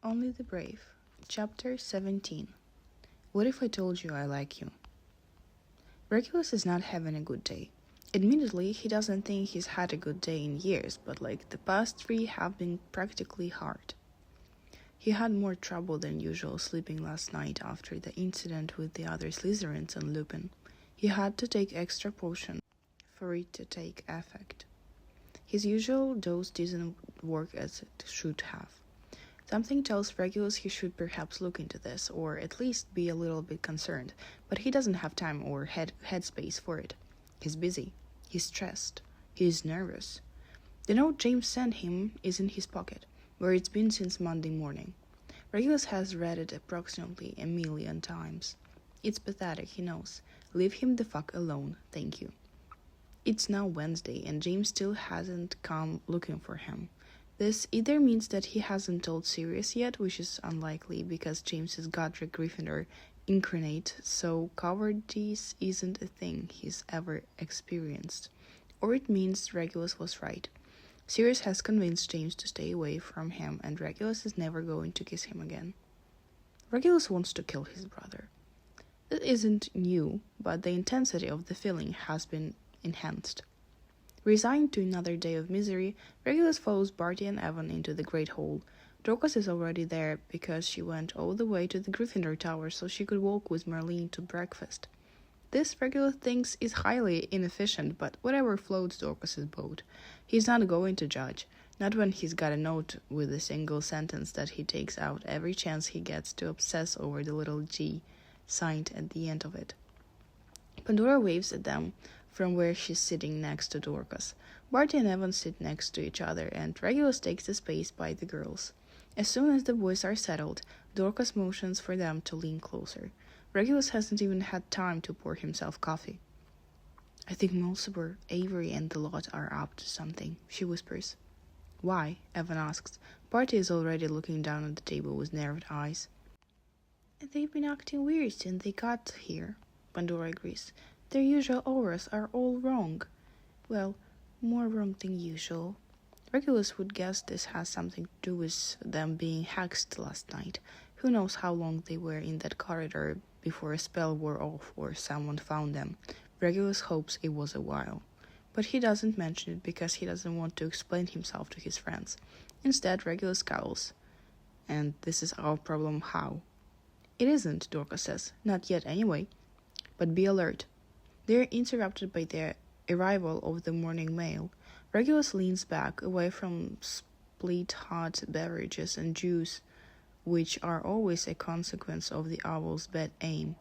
Only the Brave. Chapter 17. What if I told you I like you? Regulus is not having a good day. Admittedly, he doesn't think he's had a good day in years, but the past 3 have been practically hard. He had more trouble than usual sleeping last night after the incident with the other Slytherins and Lupin. He had to take extra potion for it to take effect. His usual dose didn't work as it should have. Something tells Regulus he should perhaps look into this, or at least be a little bit concerned, but he doesn't have time or headspace for it. He's busy. He's stressed. He's nervous. The note James sent him is in his pocket, where it's been since Monday morning. Regulus has read it approximately 1,000,000 times. It's pathetic, he knows. Leave him the fuck alone, thank you. It's now Wednesday, and James still hasn't come looking for him. This either means that he hasn't told Sirius yet, which is unlikely because James is Godric Gryffindor incarnate, so cowardice isn't a thing he's ever experienced. Or it means Regulus was right. Sirius has convinced James to stay away from him, and Regulus is never going to kiss him again. Regulus wants to kill his brother. It isn't new, but the intensity of the feeling has been enhanced. Resigned to another day of misery, Regulus follows Barty and Evan into the Great Hall. Dorcas is already there because she went all the way to the Gryffindor Tower so she could walk with Marlene to breakfast. This Regulus thinks is highly inefficient, but whatever floats Dorcas's boat. He's not going to judge, not when he's got a note with a single sentence that he takes out every chance he gets to obsess over the little G signed at the end of it. Pandora waves at them from where she's sitting next to Dorcas. Barty and Evan sit next to each other, and Regulus takes the space by the girls. As soon as the boys are settled, Dorcas motions for them to lean closer. Regulus hasn't even had time to pour himself coffee. "I think Mulciber, Avery, and the lot are up to something," she whispers. "Why?" Evan asks. Barty is already looking down at the table with narrowed eyes. "They've been acting weird since they got here," Pandora agrees. "Their usual auras are all wrong. Well, more wrong than usual." Regulus would guess this has something to do with them being hexed last night. Who knows how long they were in that corridor before a spell wore off or someone found them. Regulus hopes it was a while. But he doesn't mention it because he doesn't want to explain himself to his friends. Instead, Regulus scowls. "And this is our problem how?" "It isn't," Dorcas says. "Not yet anyway. But be alert." They are interrupted by the arrival of the morning mail. Regulus leans back, away from split hot beverages and juice, which are always a consequence of the owl's bad aim.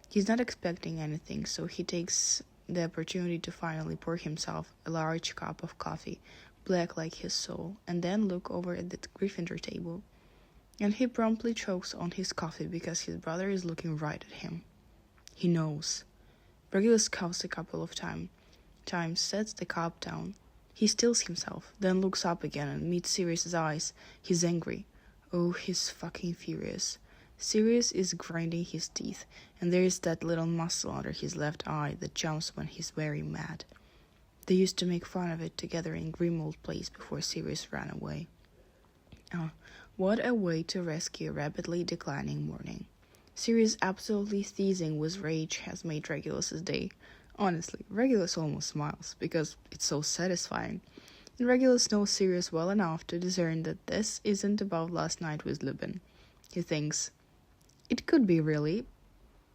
He's not expecting anything, so he takes the opportunity to finally pour himself a large cup of coffee, black like his soul, and then look over at the Gryffindor table. And he promptly chokes on his coffee because his brother is looking right at him. He knows. Regulus coughs a couple of times, sets the cup down. He stills himself, then looks up again and meets Sirius's eyes. He's angry. Oh, he's fucking furious. Sirius is grinding his teeth, and there is that little muscle under his left eye that jumps when he's very mad. They used to make fun of it together in Grimmauld Place before Sirius ran away. What a way to rescue a rapidly declining morning. Sirius absolutely seething with rage has made Regulus's day. Honestly, Regulus almost smiles, because it's so satisfying. And Regulus knows Sirius well enough to discern that this isn't about last night with Lupin. He thinks, it could be really,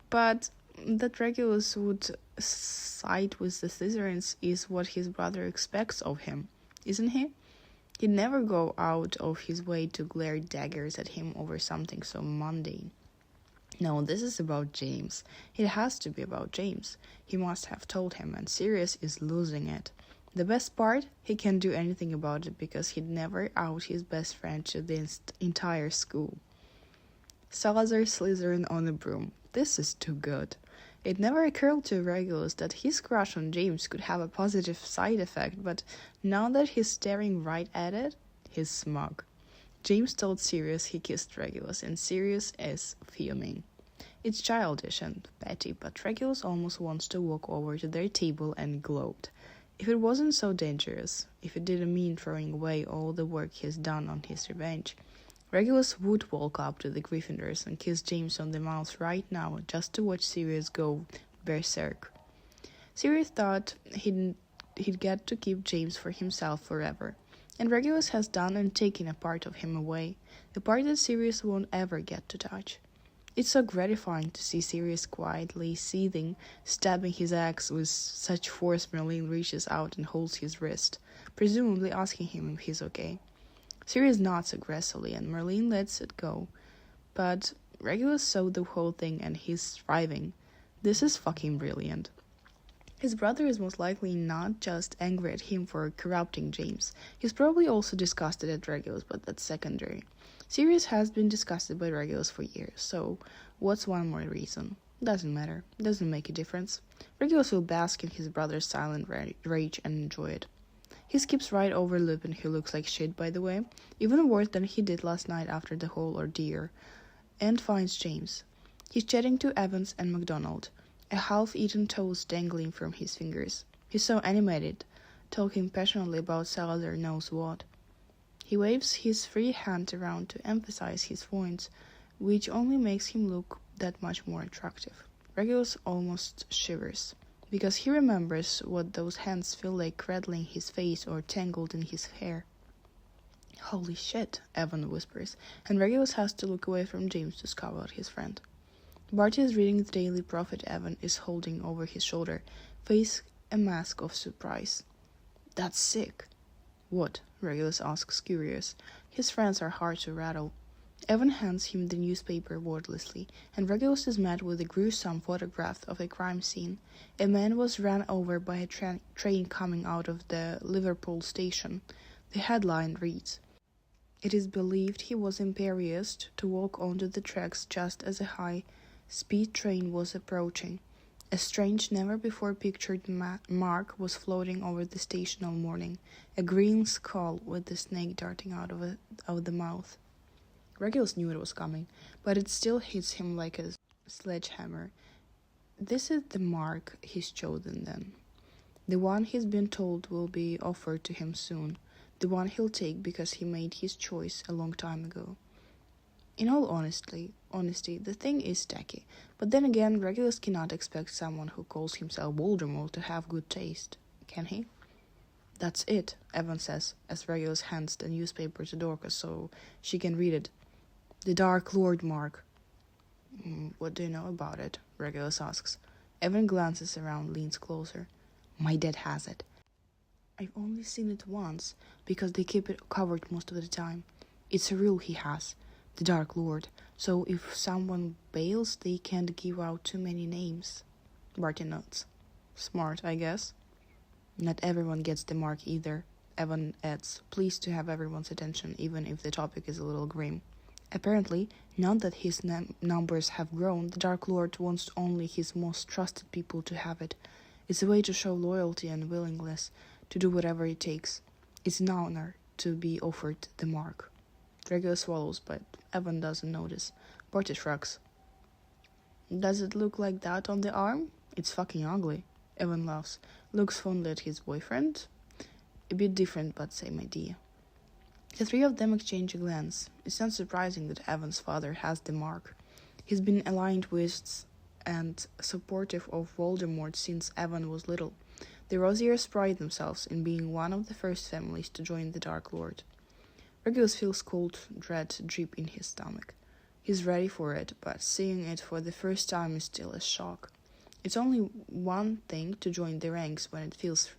but that Regulus would side with the Slytherins is what his brother expects of him, isn't he? He'd never go out of his way to glare daggers at him over something so mundane. No, this is about James. It has to be about James. He must have told him, and Sirius is losing it. The best part? He can't do anything about it because he'd never out his best friend to the entire school. Salazar Slytherin on a broom. This is too good. It never occurred to Regulus that his crush on James could have a positive side effect, but now that he's staring right at it, he's smug. James told Sirius he kissed Regulus, and Sirius is fuming. It's childish and petty, but Regulus almost wants to walk over to their table and gloat. If it wasn't so dangerous, if it didn't mean throwing away all the work he's done on his revenge, Regulus would walk up to the Gryffindors and kiss James on the mouth right now just to watch Sirius go berserk. Sirius thought he'd get to keep James for himself forever, and Regulus has done and taken a part of him away, a part that Sirius won't ever get to touch. It's so gratifying to see Sirius quietly seething, stabbing his axe with such force Merlin reaches out and holds his wrist, presumably asking him if he's okay. Sirius nods aggressively and Merlin lets it go, but Regulus saw the whole thing and he's thriving. This is fucking brilliant. His brother is most likely not just angry at him for corrupting James. He's probably also disgusted at Regulus, but that's secondary. Sirius has been disgusted by Regulus for years, so what's one more reason? Doesn't matter. Doesn't make a difference. Regulus will bask in his brother's silent rage and enjoy it. He skips right over Lupin, who looks like shit, by the way, even worse than he did last night after the whole ordeal, and finds James. He's chatting to Evans and MacDonald, a half-eaten toast dangling from his fingers. He's so animated, talking passionately about Salazar knows what. He waves his free hand around to emphasize his points, which only makes him look that much more attractive. Regulus almost shivers, because he remembers what those hands feel like cradling his face or tangled in his hair. "Holy shit," Evan whispers, and Regulus has to look away from James to scoff at his friend. Barty is reading the Daily Prophet Evan is holding over his shoulder, face a mask of surprise. "That's sick." "What?" Regulus asks, curious. His friends are hard to rattle. Evan hands him the newspaper wordlessly, and Regulus is met with a gruesome photograph of a crime scene. A man was run over by a train coming out of the Liverpool station. The headline reads, "It is believed he was impervious to walk onto the tracks just as a high-speed train was approaching. A strange, never-before-pictured mark was floating over the station all morning, a green skull with the snake darting out of the mouth." Regulus knew it was coming, but it still hits him like a sledgehammer. This is the mark he's chosen then. The one he's been told will be offered to him soon. The one he'll take because he made his choice a long time ago. In all honesty, the thing is tacky, but then again, Regulus cannot expect someone who calls himself Voldemort to have good taste, can he? "That's it," Evan says, as Regulus hands the newspaper to Dorcas so she can read it. "The Dark Lord mark." "What do you know about it?" Regulus asks. Evan glances around, leans closer. "My dad has it. I've only seen it once, because they keep it covered most of the time. It's a rule he has, the Dark Lord, so if someone bails, they can't give out too many names." Barty nods. "Smart, I guess." "Not everyone gets the mark either," Evan adds, pleased to have everyone's attention, even if the topic is a little grim. Apparently, now that his numbers have grown, the Dark Lord wants only his most trusted people to have it. It's a way to show loyalty and willingness to do whatever it takes. It's an honor to be offered the mark. Regulus swallows, but Evan doesn't notice. Barty shrugs. "Does it look like that on the arm? It's fucking ugly." Evan laughs, looks fondly at his boyfriend. A bit different, but same idea. The three of them exchange a glance. It's not surprising that Evan's father has the mark. He's been aligned with and supportive of Voldemort since Evan was little. The Rosiers pride themselves in being one of the first families to join the Dark Lord. Regulus feels cold dread drip in his stomach. He's ready for it, but seeing it for the first time is still a shock. It's only one thing to join the ranks when it feels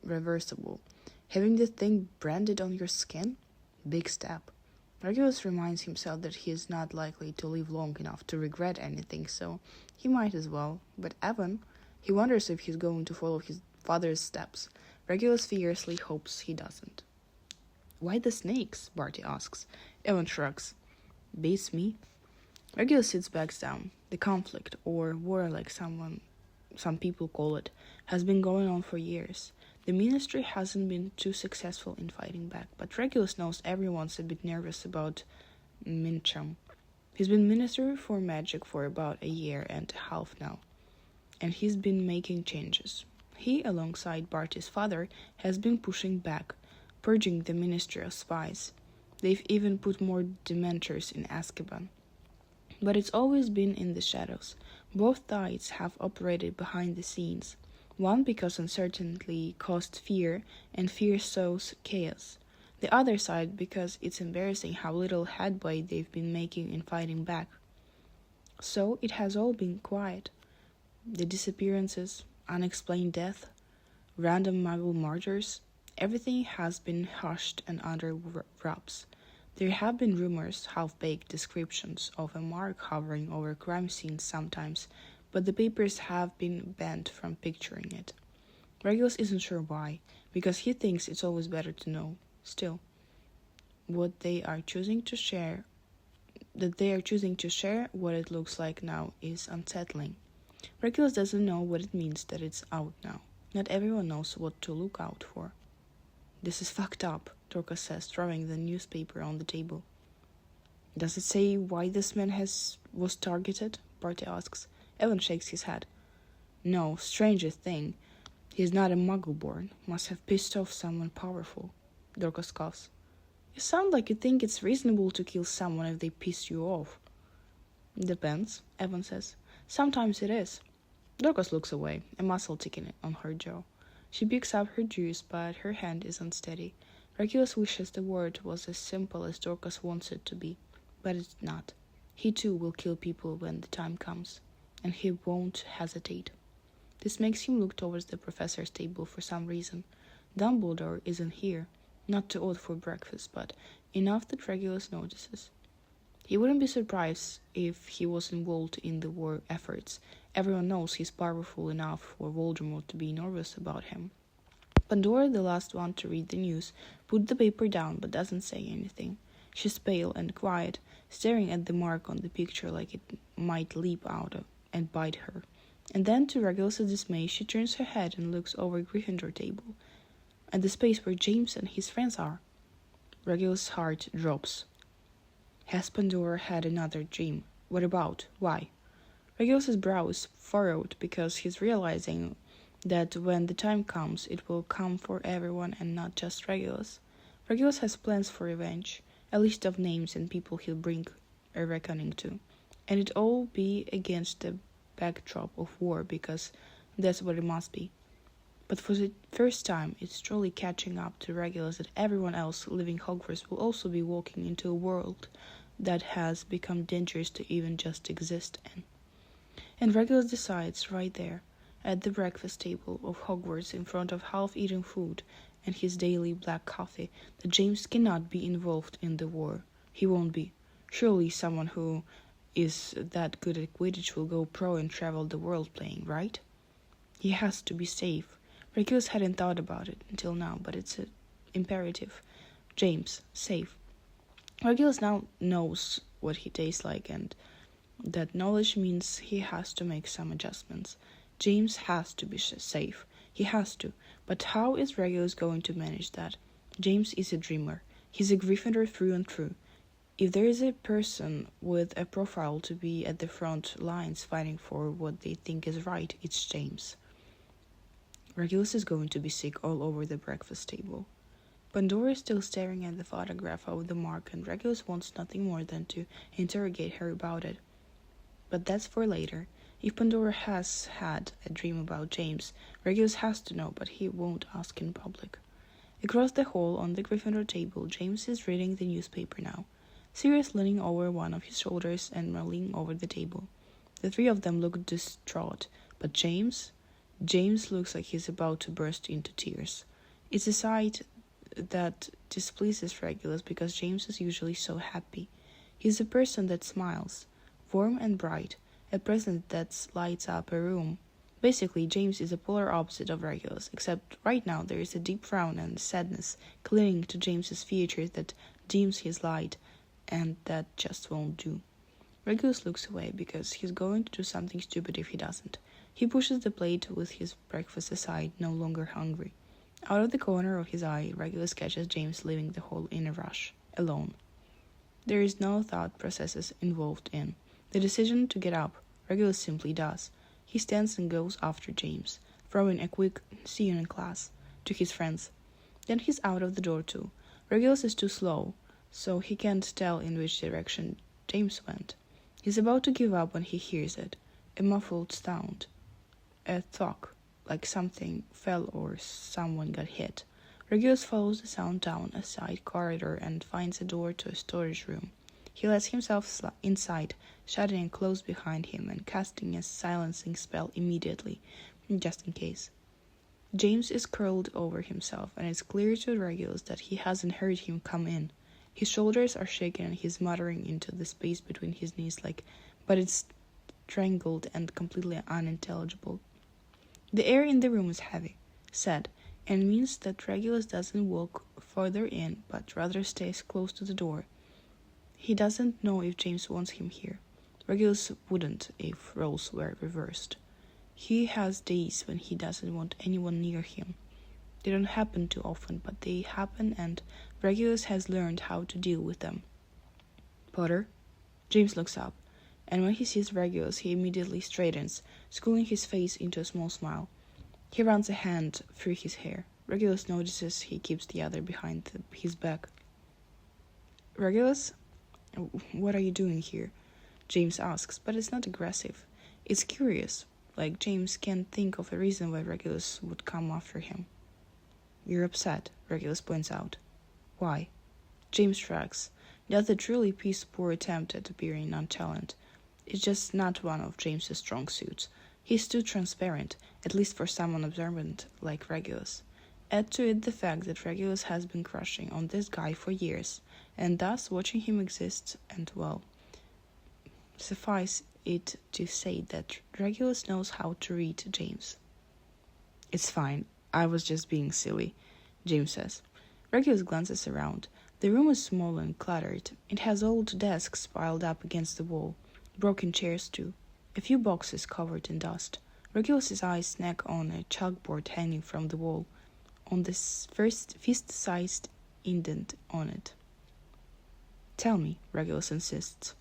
reversible. Having the thing branded on your skin? Big step. Regulus reminds himself that he is not likely to live long enough to regret anything, so he might as well. But Evan, he wonders if he's going to follow his father's steps. Regulus fiercely hopes he doesn't. "Why the snakes?" Barty asks. Evan shrugs. "Beats me." Regulus sits back down. The conflict, or war like some people call it, has been going on for years. The ministry hasn't been too successful in fighting back, but Regulus knows everyone's a bit nervous about Mincham. He's been minister for magic for about a year and a half now, and he's been making changes. He, alongside Barty's father, has been pushing back, purging the ministry of spies. They've even put more Dementors in Azkaban. But it's always been in the shadows. Both sides have operated behind the scenes. One because uncertainty caused fear, and fear sows chaos. The other side because it's embarrassing how little headway they've been making in fighting back. So it has all been quiet. The disappearances, unexplained death, random muggle murders, everything has been hushed and under wraps. There have been rumors, half-baked descriptions of a mark hovering over crime scenes sometimes, but the papers have been banned from picturing it. Regulus isn't sure why, because he thinks it's always better to know. Still, what they are choosing to share what it looks like now is unsettling. Regulus doesn't know what it means that it's out now. Not everyone knows what to look out for. This is fucked up, Dorcas says, throwing the newspaper on the table. Does it say why this man was targeted? Barty asks. Evan shakes his head. No, strangest thing. He's not a muggle-born. Must have pissed off someone powerful. Dorcas coughs. You sound like you think it's reasonable to kill someone if they piss you off. Depends, Evan says. Sometimes it is. Dorcas looks away, a muscle ticking on her jaw. She picks up her juice, but her hand is unsteady. Regulus wishes the word was as simple as Dorcas wants it to be, but it's not. He too will kill people when the time comes, and he won't hesitate. This makes him look towards the professor's table for some reason. Dumbledore isn't here. Not too old for breakfast, but enough that Regulus notices. He wouldn't be surprised if he was involved in the war efforts. Everyone knows he's powerful enough for Voldemort to be nervous about him. Pandora, the last one to read the news, put the paper down but doesn't say anything. She's pale and quiet, staring at the mark on the picture like it might leap out and bite her. And then, to Regulus's dismay, she turns her head and looks over Gryffindor table, at the space where James and his friends are. Regulus' heart drops. Has Pandora had another dream? What about? Why? Regulus's brow is furrowed because he's realizing that when the time comes, it will come for everyone and not just Regulus. Regulus has plans for revenge, a list of names and people he'll bring a reckoning to, and it all be against the backdrop of war because that's what it must be. But for the first time, it's truly catching up to Regulus that everyone else living Hogwarts will also be walking into a world that has become dangerous to even just exist in. And Regulus decides right there, at the breakfast table of Hogwarts in front of half-eaten food and his daily black coffee, that James cannot be involved in the war. He won't be. Surely someone who is that good at Quidditch will go pro and travel the world playing, right? He has to be safe. Regulus hadn't thought about it until now, but it's an imperative. James, safe. Regulus now knows what he tastes like, and that knowledge means he has to make some adjustments. James has to be safe. He has to. But how is Regulus going to manage that? James is a dreamer. He's a Gryffindor through and through. If there is a person with a profile to be at the front lines fighting for what they think is right, it's James. Regulus is going to be sick all over the breakfast table. Pandora is still staring at the photograph of the mark, and Regulus wants nothing more than to interrogate her about it. But that's for later. If Pandora has had a dream about James, Regulus has to know, but he won't ask in public. Across the hall on the Gryffindor table, James is reading the newspaper now, Sirius leaning over one of his shoulders and leaning over the table. The three of them look distraught, but James looks like he's about to burst into tears. It's a sight that displeases Regulus because James is usually so happy. He's a person that smiles, warm and bright, a presence that lights up a room. Basically, James is a polar opposite of Regulus, except right now there is a deep frown and sadness clinging to James's features that dims his light, and that just won't do. Regulus looks away because he's going to do something stupid if he doesn't. He pushes the plate with his breakfast aside, no longer hungry. Out of the corner of his eye, Regulus catches James leaving the hall in a rush, alone. There is no thought processes involved in the decision to get up. Regulus simply does. He stands and goes after James, throwing a quick "see you in class" to his friends. Then he's out of the door too. Regulus is too slow. so he can't tell in which direction James went. He's about to give up when he hears it, a muffled sound, a thwack, like something fell or someone got hit. Regulus follows the sound down a side corridor and finds a door to a storage room. He lets himself inside, shutting it close behind him and casting a silencing spell immediately, just in case. James is curled over himself, and it's clear to Regulus that he hasn't heard him come in. His shoulders are shaken and he's muttering into the space between his knees but it's strangled and completely unintelligible. The air in the room is heavy, sad, and means that Regulus doesn't walk further in, but rather stays close to the door. He doesn't know if James wants him here. Regulus wouldn't if roles were reversed. He has days when he doesn't want anyone near him. They don't happen too often, but they happen, and Regulus has learned how to deal with them. Potter? James looks up, and when he sees Regulus, he immediately straightens, schooling his face into a small smile. He runs a hand through his hair. Regulus notices he keeps the other behind his back. Regulus? What are you doing here? James asks, but it's not aggressive. It's curious, like James can't think of a reason why Regulus would come after him. You're upset, Regulus points out. Why? James shrugs. That's a truly piss-poor attempt at appearing nonchalant. It's just not one of James's strong suits. He's too transparent, at least for someone observant like Regulus. Add to it the fact that Regulus has been crushing on this guy for years, and thus watching him exist, and well, suffice it to say that Regulus knows how to read James. It's fine, I was just being silly, James says. Regulus glances around. The room is small and cluttered. It has old desks piled up against the wall, broken chairs too, a few boxes covered in dust. Regulus's eyes snack on a chalkboard hanging from the wall, on this first fist-sized indent on it. Tell me, Regulus insists.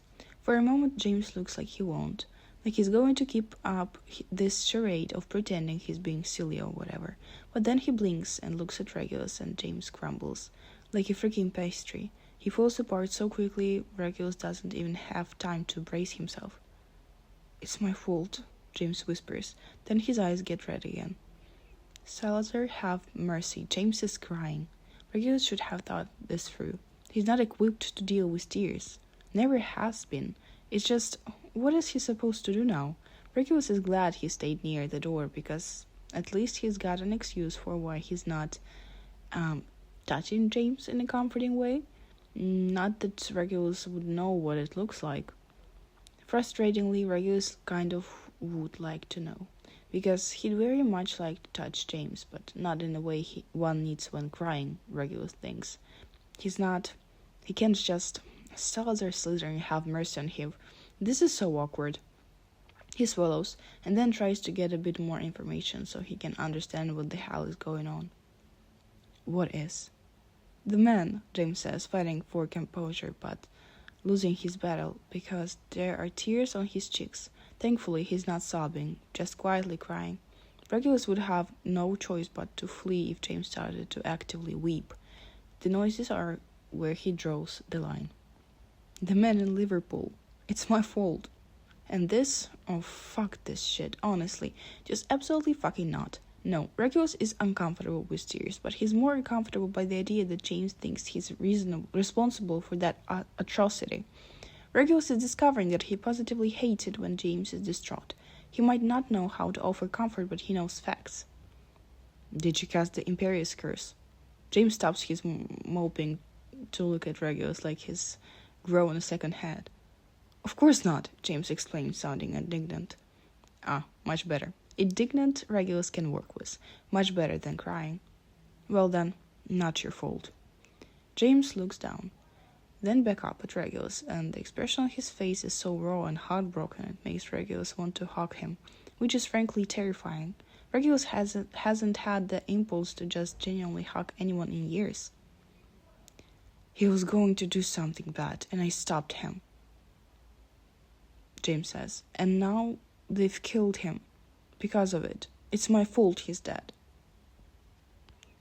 For a moment James looks like he won't, like he's going to keep up this charade of pretending he's being silly or whatever, but then he blinks and looks at Regulus, and James crumbles, like a freaking pastry. He falls apart so quickly Regulus doesn't even have time to brace himself. It's my fault, James whispers, then his eyes get red again. Salazar, have mercy, James is crying. Regulus should have thought this through. He's not equipped to deal with tears. Never has been. It's just, what is he supposed to do now? Regulus is glad he stayed near the door, because at least he's got an excuse for why he's not touching James in a comforting way. Not that Regulus would know what it looks like. Frustratingly, Regulus kind of would like to know, because he'd very much like to touch James, but not in the way one needs when crying, Regulus thinks. He can't just... Salazar Slytherin, have mercy on him. This is so awkward. He swallows, and then tries to get a bit more information so he can understand what the hell is going on. What is? The man, James says, fighting for composure, but losing his battle, because there are tears on his cheeks. Thankfully, he's not sobbing, just quietly crying. Regulus would have no choice but to flee if James started to actively weep. The noises are where he draws the line. The man in Liverpool. It's my fault. And this? Oh, fuck this shit, honestly. Just absolutely fucking not. No, Regulus is uncomfortable with tears, but he's more uncomfortable by the idea that James thinks he's responsible for that atrocity. Regulus is discovering that he positively hates it when James is distraught. He might not know how to offer comfort, but he knows facts. Did you cast the Imperious Curse? James stops his moping to look at Regulus like he's grown a second head. Of course not, James exclaimed, sounding indignant. Ah, much better. Indignant Regulus can work with. Much better than crying. Well then, not your fault. James looks down, then back up at Regulus, and the expression on his face is so raw and heartbroken it makes Regulus want to hug him, which is frankly terrifying. Regulus hasn't had the impulse to just genuinely hug anyone in years. He was going to do something bad, and I stopped him, James says, and now they've killed him. Because of it. It's my fault he's dead.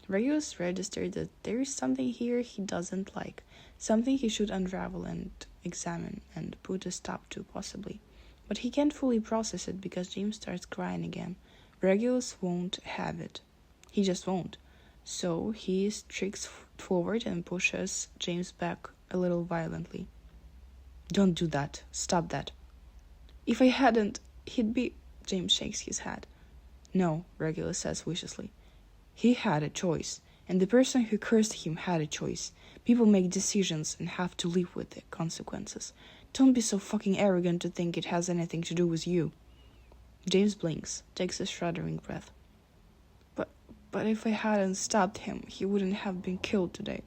Regulus registered that there is something here he doesn't like, something he should unravel and examine and put a stop to, possibly. But he can't fully process it because James starts crying again. Regulus won't have it. He just won't. So he streaks forward and pushes James back a little violently. Don't do that. Stop that. If I hadn't, he'd be... James shakes his head. No, Regulus says viciously. He had a choice, and the person who cursed him had a choice. People make decisions and have to live with the consequences. Don't be so fucking arrogant to think it has anything to do with you. James blinks, takes a shuddering breath. But if I hadn't stopped him, he wouldn't have been killed today.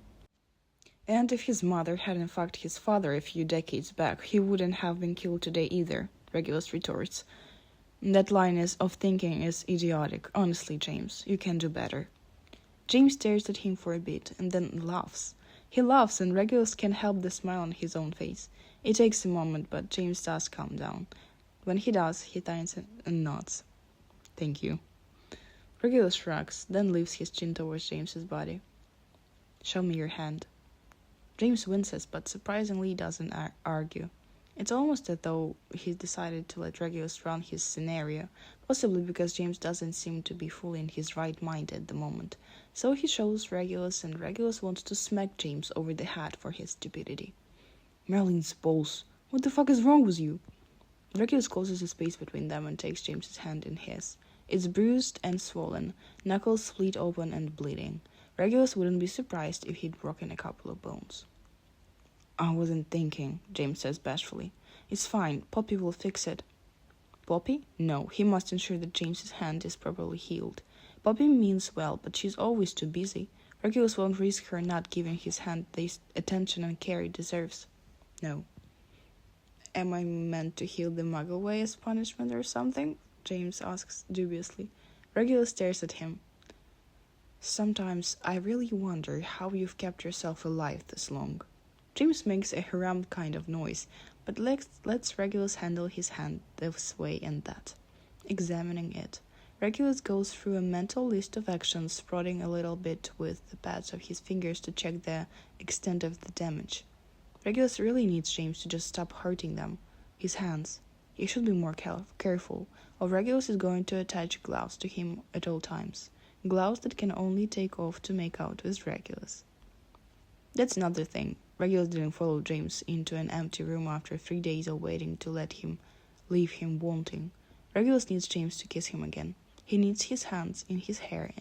And if his mother hadn't fucked his father a few decades back, he wouldn't have been killed today either, Regulus retorts. That line of thinking is idiotic. Honestly, James, you can do better. James stares at him for a bit and then laughs. He laughs and Regulus can't help the smile on his own face. It takes a moment, but James does calm down. When he does, he turns and nods. Thank you. Regulus shrugs, then lifts his chin towards James's body. Show me your hand. James winces, but surprisingly doesn't argue. It's almost as though he's decided to let Regulus run his scenario, possibly because James doesn't seem to be fully in his right mind at the moment. So he shows Regulus, and Regulus wants to smack James over the head for his stupidity. Merlin's balls. What the fuck is wrong with you? Regulus closes the space between them and takes James's hand in his. It's bruised and swollen, knuckles split open and bleeding. Regulus wouldn't be surprised if he'd broken a couple of bones. I wasn't thinking, James says bashfully. It's fine, Poppy will fix it. Poppy? No, he must ensure that James's hand is properly healed. Poppy means well, but she's always too busy. Regulus won't risk her not giving his hand the attention and care it deserves. No. Am I meant to heal the mug away as punishment or something? James asks dubiously. Regulus stares at him. Sometimes I really wonder how you've kept yourself alive this long. James makes a haram kind of noise, but lets Regulus handle his hand this way and that. Examining it, Regulus goes through a mental list of actions, prodding a little bit with the pads of his fingers to check the extent of the damage. Regulus really needs James to just stop hurting them. His hands. He should be more careful, or Regulus is going to attach gloves to him at all times. Gloves that can only take off to make out with Regulus. That's another thing. Regulus didn't follow James into an empty room after 3 days of waiting to let him leave him wanting. Regulus needs James to kiss him again. He needs his hands in his hair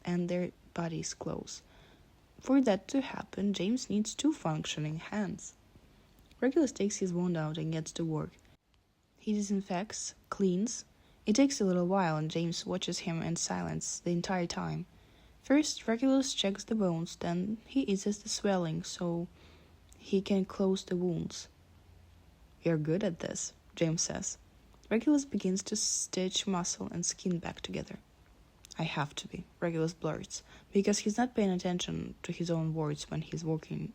and their bodies close. For that to happen, James needs 2 functioning hands. Regulus takes his wand out and gets to work. He disinfects, cleans. It takes a little while and James watches him in silence the entire time. First, Regulus checks the bones, then he eases the swelling so he can close the wounds. You're good at this, James says. Regulus begins to stitch muscle and skin back together. I have to be, Regulus blurts, because he's not paying attention to his own words when he's working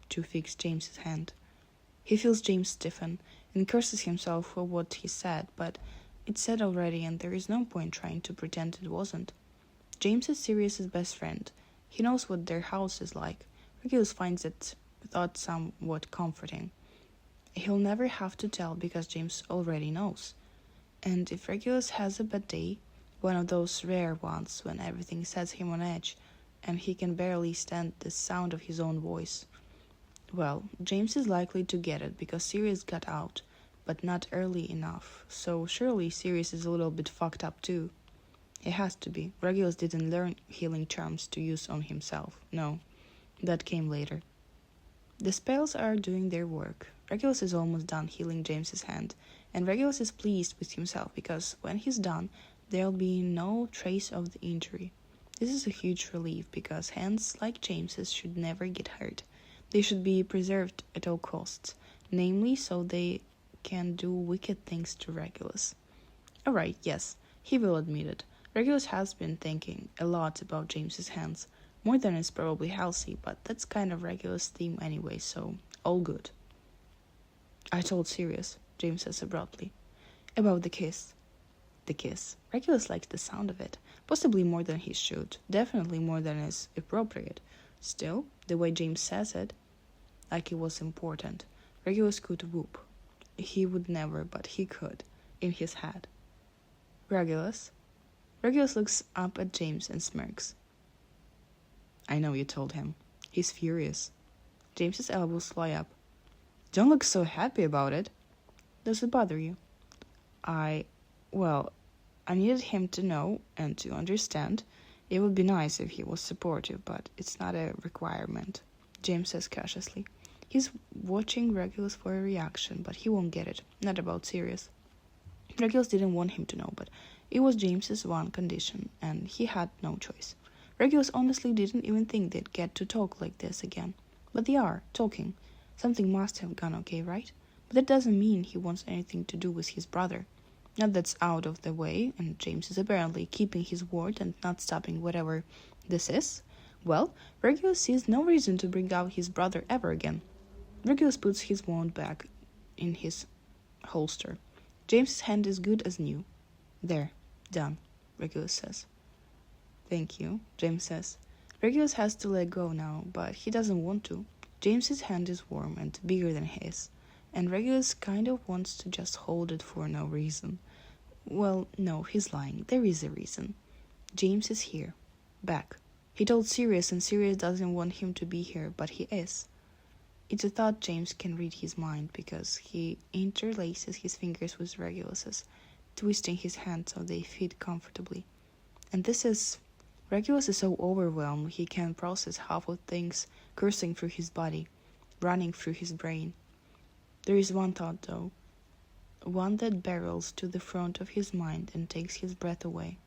to fix James's hand. He feels James stiffen and curses himself for what he said, but it's said already and there is no point trying to pretend it wasn't. James is Sirius's best friend. He knows what their house is like. Regulus finds that thought somewhat comforting. He'll never have to tell because James already knows. And if Regulus has a bad day, one of those rare ones when everything sets him on edge and he can barely stand the sound of his own voice, well, James is likely to get it because Sirius got out, but not early enough, so surely Sirius is a little bit fucked up too. It has to be. Regulus didn't learn healing charms to use on himself. No, that came later. The spells are doing their work. Regulus is almost done healing James's hand, and Regulus is pleased with himself because when he's done, there'll be no trace of the injury. This is a huge relief because hands like James's should never get hurt. They should be preserved at all costs, namely so they can do wicked things to Regulus. Alright, yes, he will admit it. Regulus has been thinking a lot about James's hands, more than is probably healthy, but that's kind of Regulus' theme anyway, so all good. I told Sirius, James says abruptly, about the kiss. the kiss. Regulus likes the sound of it, possibly more than he should, definitely more than is appropriate. Still, the way James says it, like it was important, Regulus could whoop. He would never, but he could, in his head. Regulus? Regulus looks up at James and smirks. I know you told him. He's furious. James's elbows fly up. Don't look so happy about it. Does it bother you? I needed him to know and to understand. It would be nice if he was supportive, but it's not a requirement, James says cautiously. He's watching Regulus for a reaction, but he won't get it. Not about Sirius. Regulus didn't want him to know, but it was James's one condition, and he had no choice. Regulus honestly didn't even think they'd get to talk like this again. But they are, talking. Something must have gone okay, right? But that doesn't mean he wants anything to do with his brother. Not that's out of the way, and James is apparently keeping his word and not stopping whatever this is. Well, Regulus sees no reason to bring out his brother ever again. Regulus puts his wand back in his holster. James's hand is good as new. There, done, Regulus says. Thank you, James says. Regulus has to let go now, but he doesn't want to. James's hand is warm and bigger than his, and Regulus kind of wants to just hold it for no reason. Well, no, he's lying. There is a reason. James is here. Back. He told Sirius, and Sirius doesn't want him to be here, but he is. It's a thought James can read his mind, because he interlaces his fingers with Regulus's, twisting his hand so they fit comfortably. And Regulus is so overwhelmed he can't process half of things coursing through his body, running through his brain. There is one thought, though, one that barrels to the front of his mind and takes his breath away.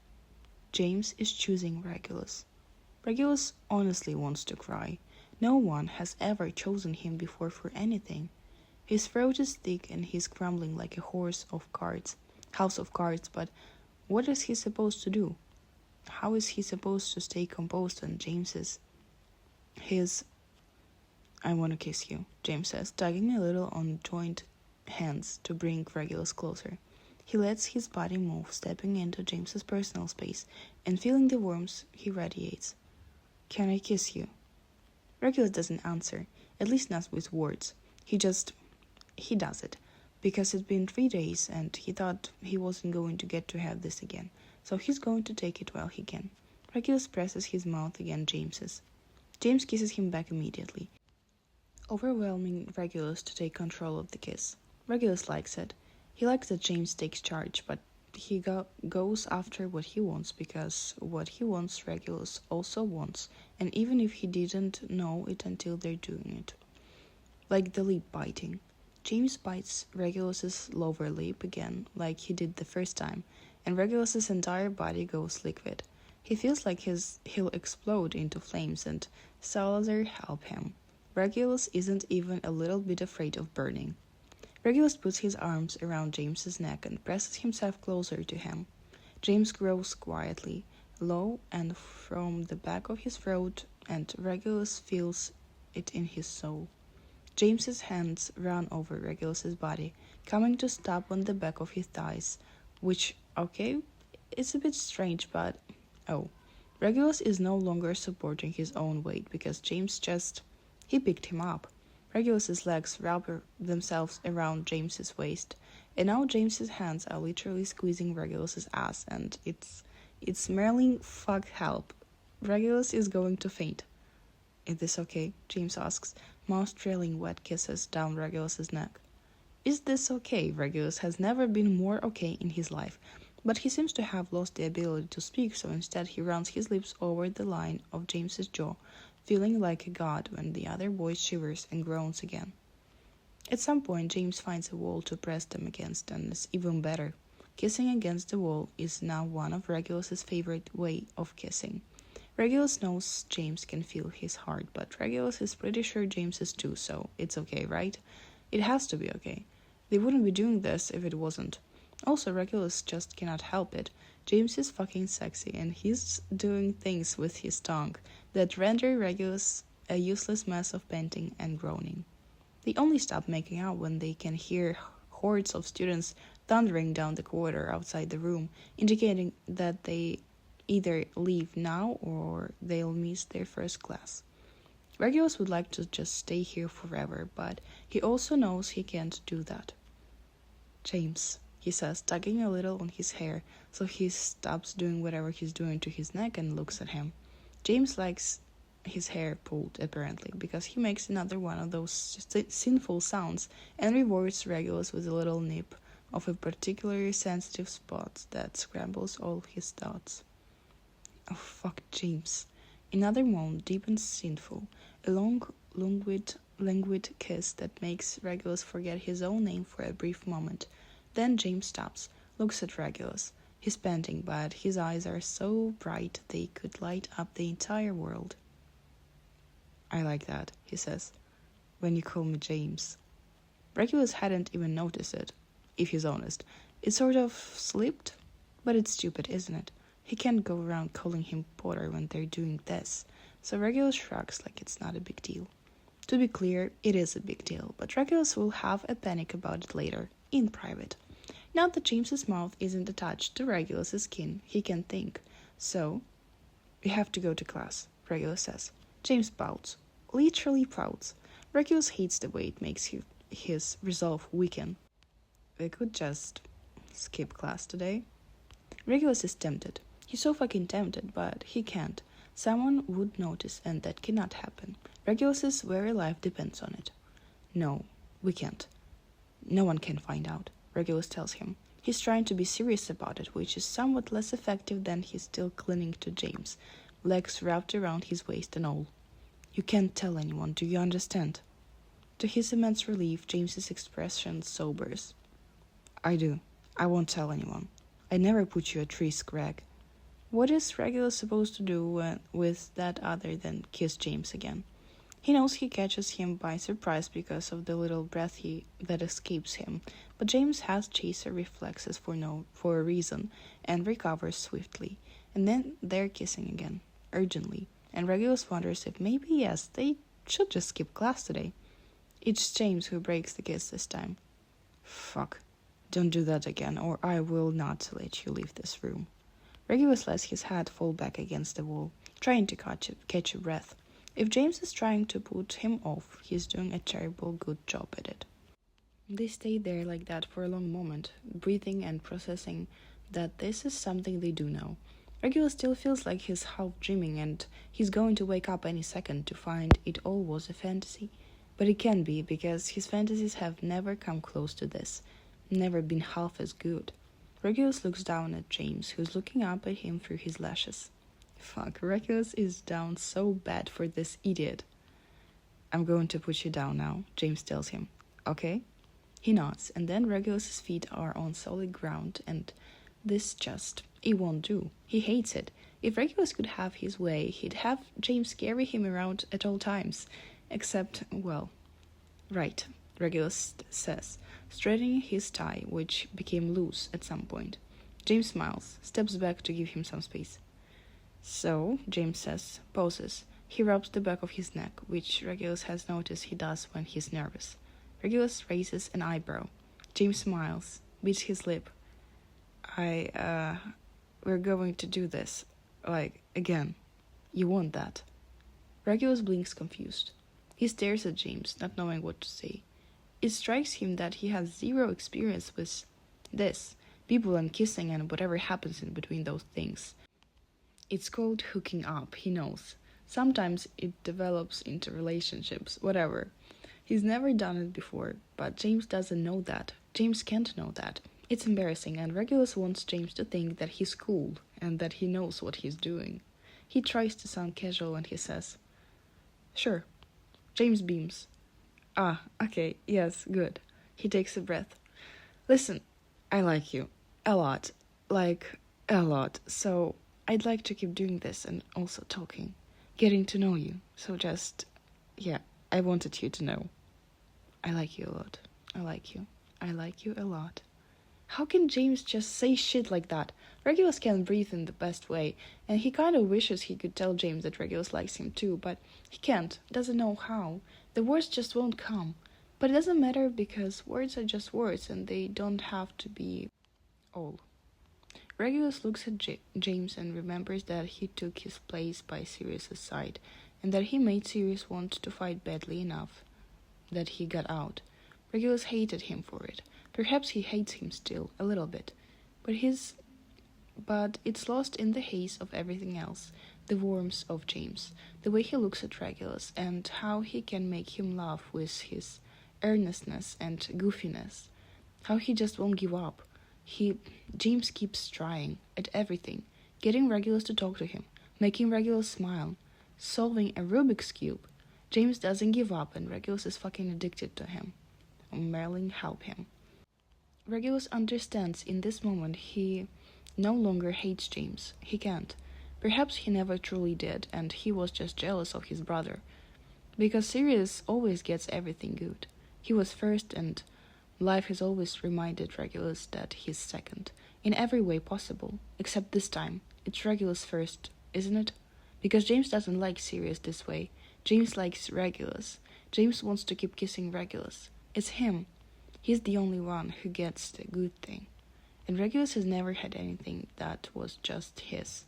James is choosing Regulus. Regulus honestly wants to cry. No one has ever chosen him before for anything. His throat is thick and he's crumbling like a house of cards, but what is he supposed to do? How is he supposed to stay composed when James is... I want to kiss you, James says, tugging a little on joined hands to bring Regulus closer. He lets his body move, stepping into James's personal space, and feeling the warmth he radiates. Can I kiss you? Regulus doesn't answer, at least not with words. He does it, because it's been 3 days and he thought he wasn't going to get to have this again, so he's going to take it while he can. Regulus presses his mouth against James's. James kisses him back immediately, overwhelming Regulus to take control of the kiss. Regulus likes it. He likes that James takes charge, but he goes after what he wants, because what he wants Regulus also wants, and even if he didn't know it until they're doing it. Like the lip biting. James bites Regulus's lower lip again, like he did the first time, and Regulus's entire body goes liquid. He feels like he'll explode into flames, and Salazar help him. Regulus isn't even a little bit afraid of burning. Regulus puts his arms around James's neck and presses himself closer to him. James grows quietly, low and from the back of his throat, and Regulus feels it in his soul. James's hands run over Regulus's body, coming to stop on the back of his thighs, which, okay, it's a bit strange, but Regulus is no longer supporting his own weight because James he picked him up. Regulus's legs wrap themselves around James's waist, and now James's hands are literally squeezing Regulus's ass, and it's smelling fuck help. Regulus is going to faint. Is this okay? James asks, mouth trailing wet kisses down Regulus's neck. Is this okay? Regulus has never been more okay in his life, but he seems to have lost the ability to speak, so instead he runs his lips over the line of James's jaw, feeling like a god when the other boy shivers and groans again. At some point, James finds a wall to press them against, and it's even better. Kissing against the wall is now one of Regulus's favorite way of kissing. Regulus knows James can feel his heart, but Regulus is pretty sure James is too, so it's okay, right? It has to be okay. They wouldn't be doing this if it wasn't. Also, Regulus just cannot help it. James is fucking sexy, and he's doing things with his tongue that render Regulus a useless mess of panting and groaning. They only stop making out when they can hear hordes of students thundering down the corridor outside the room, indicating that they either leave now or they'll miss their first class. Regulus would like to just stay here forever, but he also knows he can't do that. "James," he says, tugging a little on his hair so he stops doing whatever he's doing to his neck and looks at him. James likes his hair pulled, apparently, because he makes another one of those sinful sounds and rewards Regulus with a little nip of a particularly sensitive spot that scrambles all his thoughts. Oh, fuck James. Another moan, deep and sinful, a long, languid kiss that makes Regulus forget his own name for a brief moment. Then James stops, looks at Regulus. He's panting, but his eyes are so bright they could light up the entire world. "I like that," he says, "when you call me James." Regulus hadn't even noticed it, if he's honest. It sort of slipped, but it's stupid, isn't it? He can't go around calling him Potter when they're doing this, so Regulus shrugs like it's not a big deal. To be clear, it is a big deal, but Regulus will have a panic about it later, in private. Now that James's mouth isn't attached to Regulus's skin, he can think. "So, we have to go to class," Regulus says. James pouts. Literally pouts. Regulus hates the way it makes his resolve weaken. "We could just skip class today." Regulus is tempted. He's so fucking tempted, but he can't. Someone would notice, and that cannot happen. Regulus's very life depends on it. "No, we can't. No one can find out," Regulus tells him. He's trying to be serious about it, which is somewhat less effective than he's still clinging to James, legs wrapped around his waist and all. "You can't tell anyone, do you understand?" To his immense relief, James's expression sobers. "I do. I won't tell anyone. I never put you at risk, Reg." What is Regulus supposed to do with that other than kiss James again? He knows he catches him by surprise because of the little breath that escapes him, but James has chaser reflexes for a reason and recovers swiftly, and then they're kissing again, urgently, and Regulus wonders if maybe yes, they should just skip class today. It's James who breaks the kiss this time. "Fuck. Don't do that again, or I will not let you leave this room." Regulus lets his head fall back against the wall, trying to catch a breath. If James is trying to put him off, he's doing a terrible good job at it. They stay there like that for a long moment, breathing and processing that this is something they do know. Regulus still feels like he's half dreaming and he's going to wake up any second to find it all was a fantasy. But it can be, because his fantasies have never come close to this, never been half as good. Regulus looks down at James, who's looking up at him through his lashes. Fuck, Regulus is down so bad for this idiot. "I'm going to put you down now," James tells him. "Okay?" He nods, and then Regulus's feet are on solid ground, and it won't do. He hates it. If Regulus could have his way, he'd have James carry him around at all times. Except, well, right, Regulus says, straightening his tie, which became loose at some point. James smiles, steps back to give him some space. "So," James says, pauses. He rubs the back of his neck, which Regulus has noticed he does when he's nervous. Regulus raises an eyebrow. James smiles, beats his lip. We're going to do this, again. You want that?" Regulus blinks confused. He stares at James, not knowing what to say. It strikes him that he has zero experience with this, people and kissing and whatever happens in between those things. It's called hooking up, he knows. Sometimes it develops into relationships, whatever. He's never done it before, but James doesn't know that. James can't know that. It's embarrassing, and Regulus wants James to think that he's cool and that he knows what he's doing. He tries to sound casual and he says, "Sure." James beams. Okay, yes, good. He takes a breath. "Listen, I like you. A lot. A lot. So I'd like to keep doing this and also talking. Getting to know you. So I wanted you to know. I like you a lot. I like you. I like you a lot." How can James just say shit like that? Regulus can't breathe in the best way, and he kind of wishes he could tell James that Regulus likes him too, but he can't, doesn't know how. The words just won't come. But it doesn't matter because words are just words and they don't have to be all. Regulus looks at James and remembers that he took his place by Sirius's side and that he made Sirius want to fight badly enough that he got out. Regulus hated him for it. Perhaps he hates him still, a little bit. But it's lost in the haze of everything else, the warmth of James, the way he looks at Regulus, and how he can make him laugh with his earnestness and goofiness, how he just won't give up. James keeps trying at everything, getting Regulus to talk to him, making Regulus smile, solving a Rubik's Cube. James doesn't give up and Regulus is fucking addicted to him. Merlin, help him. Regulus understands in this moment he no longer hates James. He can't. Perhaps he never truly did, and he was just jealous of his brother. Because Sirius always gets everything good. He was first, and life has always reminded Regulus that he's second, in every way possible, except this time. It's Regulus first, isn't it? Because James doesn't like Sirius this way. James likes Regulus. James wants to keep kissing Regulus. It's him. He's the only one who gets the good thing. And Regulus has never had anything that was just his,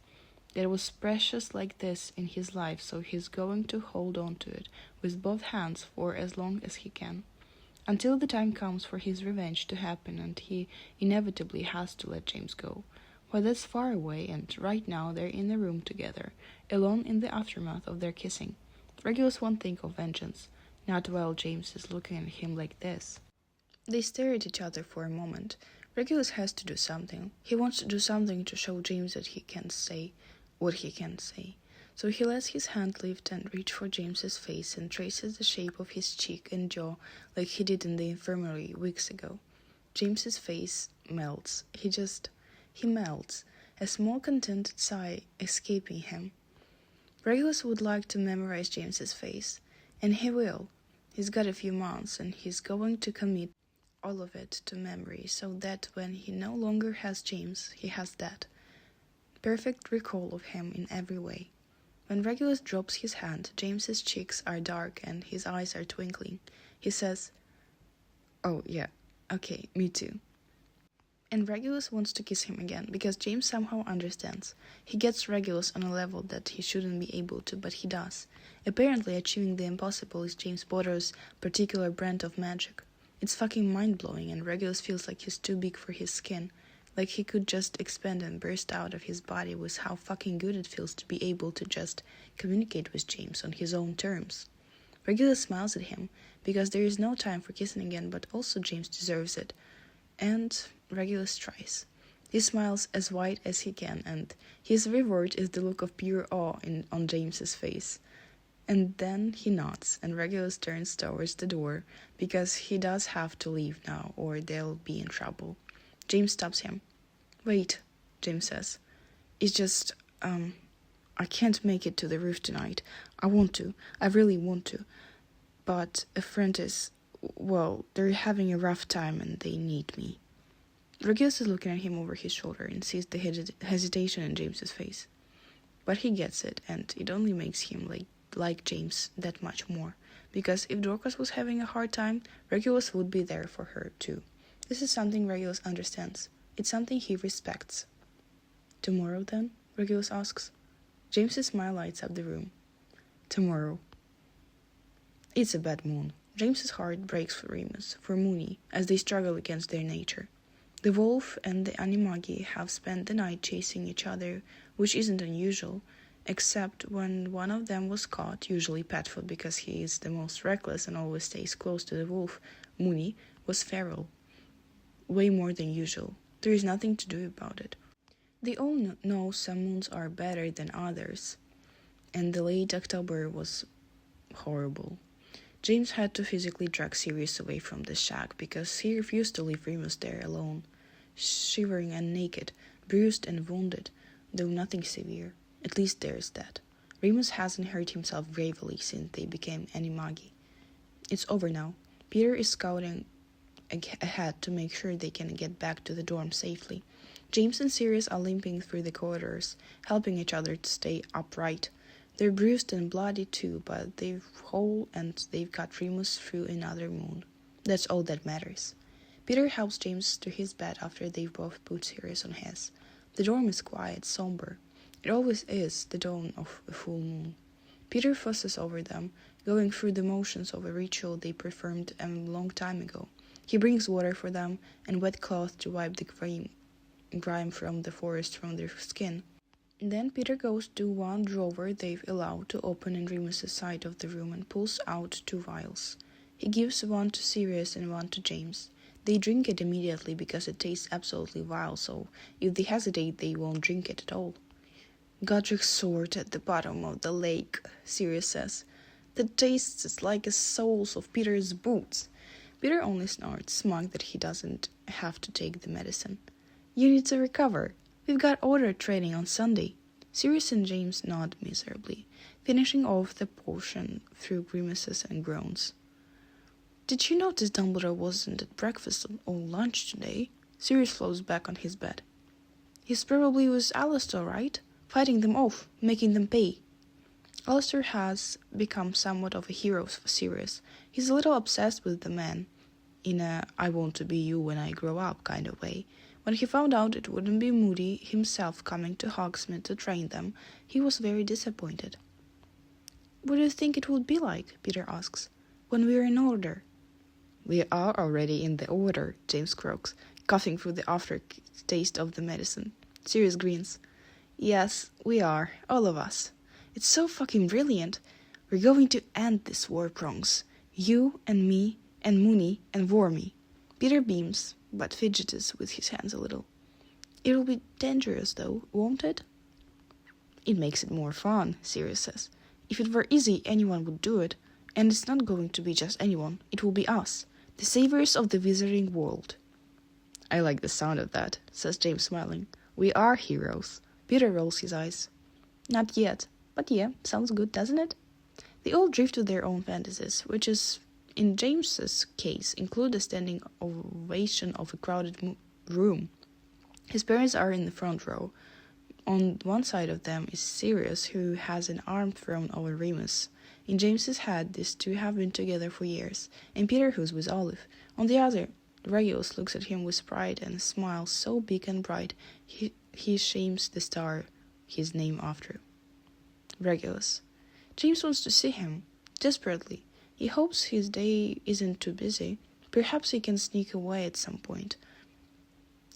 that was precious like this in his life, so he's going to hold on to it with both hands for as long as he can. Until the time comes for his revenge to happen and he inevitably has to let James go. But that's far away, and right now they're in the room together, alone in the aftermath of their kissing. Regulus won't think of vengeance, not while James is looking at him like this. They stare at each other for a moment. Regulus has to do something. He wants to do something to show James that he can say what he can say. So he lets his hand lift and reach for James's face and traces the shape of his cheek and jaw like he did in the infirmary weeks ago. James's face melts. He melts, a small contented sigh escaping him. Regulus would like to memorize James's face, and he will. He's got a few months, and he's going to commit all of it to memory so that when he no longer has James, he has that perfect recall of him in every way. When Regulus drops his hand, James's cheeks are dark and his eyes are twinkling. He says, "Oh yeah, okay, me too." And Regulus wants to kiss him again, because James somehow understands. He gets Regulus on a level that he shouldn't be able to, but he does. Apparently achieving the impossible is James Potter's particular brand of magic. It's fucking mind-blowing, and Regulus feels like he's too big for his skin, like he could just expand and burst out of his body with how fucking good it feels to be able to just communicate with James on his own terms. Regulus smiles at him, because there is no time for kissing again, but also James deserves it. And Regulus tries. He smiles as wide as he can, and his reward is the look of pure awe on James's face. And then he nods, and Regulus turns towards the door, because he does have to leave now, or they'll be in trouble. James stops him. "Wait," James says. "It's just, I can't make it to the roof tonight. I want to. I really want to. But a friend is, well, they're having a rough time and they need me." Regulus is looking at him over his shoulder and sees the hesitation in James's face. But he gets it, and it only makes him like James that much more, because if Dorcas was having a hard time, Regulus would be there for her too. This is something Regulus understands. It's something he respects. "Tomorrow, then?" Regulus asks. James's smile lights up the room. "Tomorrow." It's a bad moon. James's heart breaks for Remus, for Mooney, as they struggle against their nature. The wolf and the animagi have spent the night chasing each other, which isn't unusual, except when one of them was caught, usually Petfoot because he is the most reckless and always stays close to the wolf. Mooney was feral. Way more than usual. There is nothing to do about it. They all know some moons are better than others, and the late October was horrible. James had to physically drag Sirius away from the shack because he refused to leave Remus there alone, shivering and naked, bruised and wounded, though nothing severe. At least there's that. Remus hasn't hurt himself gravely since they became animagi. It's over now. Peter is scouting ahead to make sure they can get back to the dorm safely. James and Sirius are limping through the corridors, helping each other to stay upright. They're bruised and bloody too, but they're whole and they've got Remus through another moon. That's all that matters. Peter helps James to his bed after they've both put Sirius on his. The dorm is quiet, somber. It always is the dawn of a full moon. Peter fusses over them, going through the motions of a ritual they performed a long time ago. He brings water for them and wet cloth to wipe the grime from the forest from their skin. Then Peter goes to one drawer they've allowed to open in Remus's side of the room and pulls out 2 vials. He gives one to Sirius and one to James. They drink it immediately because it tastes absolutely vile, so if they hesitate, they won't drink it at all. Godric's sword at the bottom of the lake, Sirius says. That tastes like the soles of Peter's boots. Peter only snorts, smug that he doesn't have to take the medicine. You need to recover. We've got order training on Sunday. Sirius and James nod miserably, finishing off the potion through grimaces and groans. Did you notice Dumbledore wasn't at breakfast or lunch today? Sirius floats back on his bed. He's probably with Alastor, right? Fighting them off, making them pay. Alastor has become somewhat of a hero for Sirius. He's a little obsessed with the man, in a I want to be you when I grow up kind of way. When he found out it wouldn't be Moody himself coming to Hogsmeade to train them, he was very disappointed. What do you think it would be like, Peter asks, when we're in order? We are already in the order, James croaks, coughing through the aftertaste of the medicine. Sirius grins. Yes, we are, all of us. It's so fucking brilliant. We're going to end this war, Prongs. You and me and Mooney and Wormy. Peter beams, but fidgets with his hands a little. It'll be dangerous, though, won't it? It makes it more fun, Sirius says. If it were easy, anyone would do it. And it's not going to be just anyone. It will be us, the saviors of the wizarding world. I like the sound of that, says James, smiling. We are heroes. Peter rolls his eyes. Not yet, but yeah, sounds good, doesn't it? They all drift to their own fantasies, which is, in James's case, include the standing ovation of a crowded room. His parents are in the front row. On one side of them is Sirius, who has an arm thrown over Remus. In James's head, these two have been together for years, and Peter who's with Olive. On the other, Regulus looks at him with pride and smiles so big and bright he shames the star he's named after. Regulus. James wants to see him, desperately. He hopes his day isn't too busy. Perhaps he can sneak away at some point.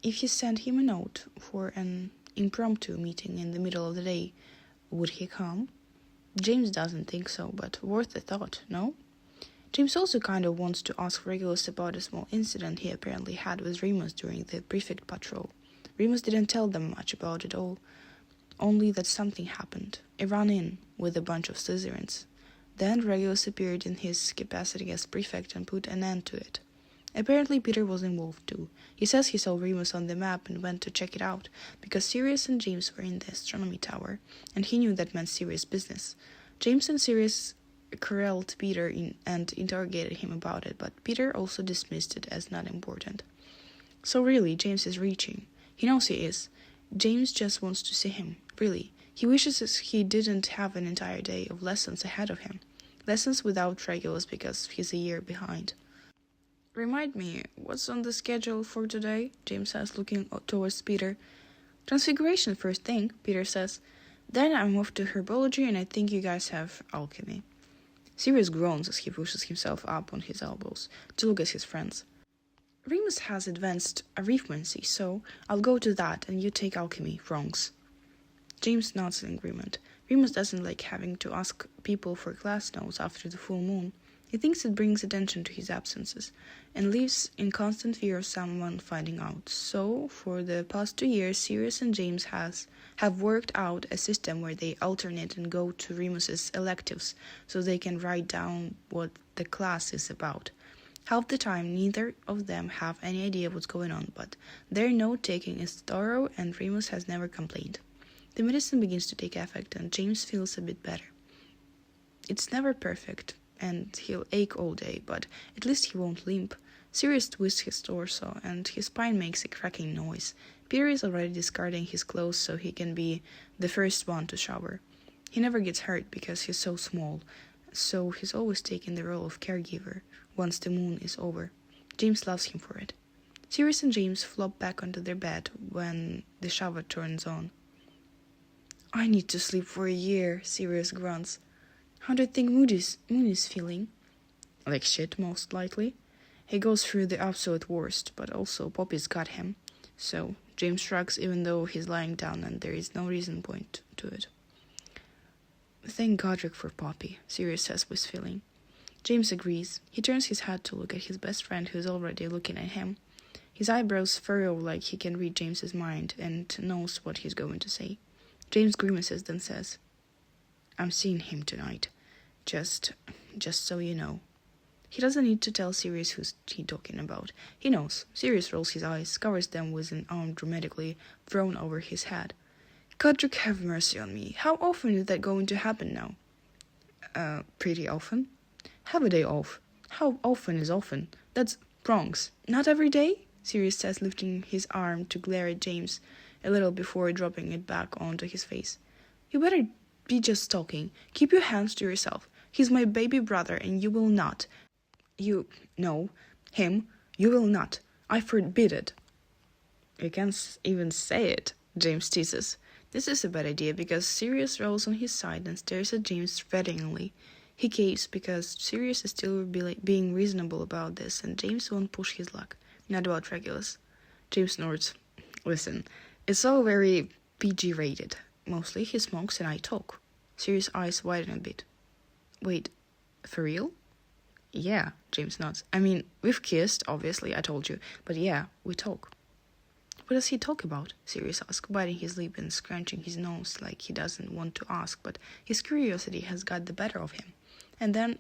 If he sent him a note for an impromptu meeting in the middle of the day, would he come? James doesn't think so, but worth a thought, no? James also kind of wants to ask Regulus about a small incident he apparently had with Remus during the prefect patrol. Remus didn't tell them much about it all, only that something happened, a run-in with a bunch of Slytherins. Then Regulus appeared in his capacity as prefect and put an end to it. Apparently Peter was involved too. He says he saw Remus on the map and went to check it out, because Sirius and James were in the astronomy tower, and he knew that meant serious business. James and Sirius corralled Peter and interrogated him about it, but Peter also dismissed it as not important. So really, James is reaching. He knows he is. James just wants to see him, really. He wishes he didn't have an entire day of lessons ahead of him. Lessons without Regulus because he's a year behind. Remind me, what's on the schedule for today? James says, looking towards Peter. Transfiguration first thing, Peter says. Then I'm off to herbology and I think you guys have alchemy. Sirius groans as he pushes himself up on his elbows to look at his friends. Remus has advanced arithmancy, so I'll go to that and you take alchemy, Prongs. James nods in agreement. Remus doesn't like having to ask people for class notes after the full moon. He thinks it brings attention to his absences, and lives in constant fear of someone finding out. So, for the past 2 years, Sirius and James have worked out a system where they alternate and go to Remus's electives, so they can write down what the class is about. Half the time, neither of them have any idea what's going on, but their note-taking is thorough, and Remus has never complained. The medicine begins to take effect, and James feels a bit better. It's never perfect, and he'll ache all day, but at least he won't limp. Sirius twists his torso, and his spine makes a cracking noise. Peter is already discarding his clothes so he can be the first one to shower. He never gets hurt because he's so small, so he's always taking the role of caregiver, once the moon is over. James loves him for it. Sirius and James flop back onto their bed when the shower turns on. I need to sleep for a year, Sirius grunts. How do you think Moon is feeling? Like shit, most likely. He goes through the absolute worst, but also Poppy's got him. So James shrugs even though he's lying down and there is no reason point to it. Thank Godric for Poppy, Sirius says with feeling. James agrees. He turns his head to look at his best friend who's already looking at him. His eyebrows furrow like he can read James's mind and knows what he's going to say. James grimaces, then says, I'm seeing him tonight. Just so you know. He doesn't need to tell Sirius who's he talking about. He knows. Sirius rolls his eyes, covers them with an arm dramatically thrown over his head. Godric, have mercy on me. How often is that going to happen now? Pretty often. Have a day off. How often is often? That's Bronx. Not every day? Sirius says, lifting his arm to glare at James a little before dropping it back onto his face. You better be just talking. Keep your hands to yourself. He's my baby brother and you will not. You will not. I forbid it. You can't even say it, James teases. This is a bad idea because Sirius rolls on his side and stares at James threateningly. He caves because Sirius is still being reasonable about this and James won't push his luck. Not about Regulus. James snorts. Listen, it's all very PG-rated. Mostly he smokes and I talk. Sirius' eyes widen a bit. Wait, for real? Yeah, James nods. I mean, we've kissed, obviously, I told you. But yeah, we talk. What does he talk about? Sirius asks, biting his lip and scrunching his nose like he doesn't want to ask, but his curiosity has got the better of him. And then...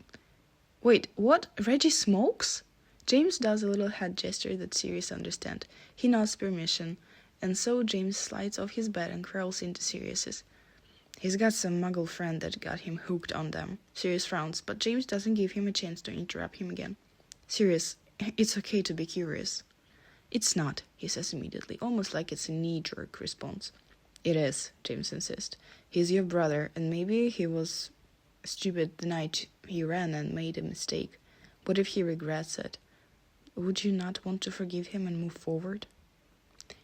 Wait, what? Reggie smokes? James does a little head gesture that Sirius understands. He nods permission, and so James slides off his bed and crawls into Sirius's. He's got some muggle friend that got him hooked on them. Sirius frowns, but James doesn't give him a chance to interrupt him again. Sirius, it's okay to be curious. It's not, he says immediately, almost like it's a knee-jerk response. It is, James insists. He's your brother, and maybe he was stupid the night he ran and made a mistake. What if he regrets it? Would you not want to forgive him and move forward?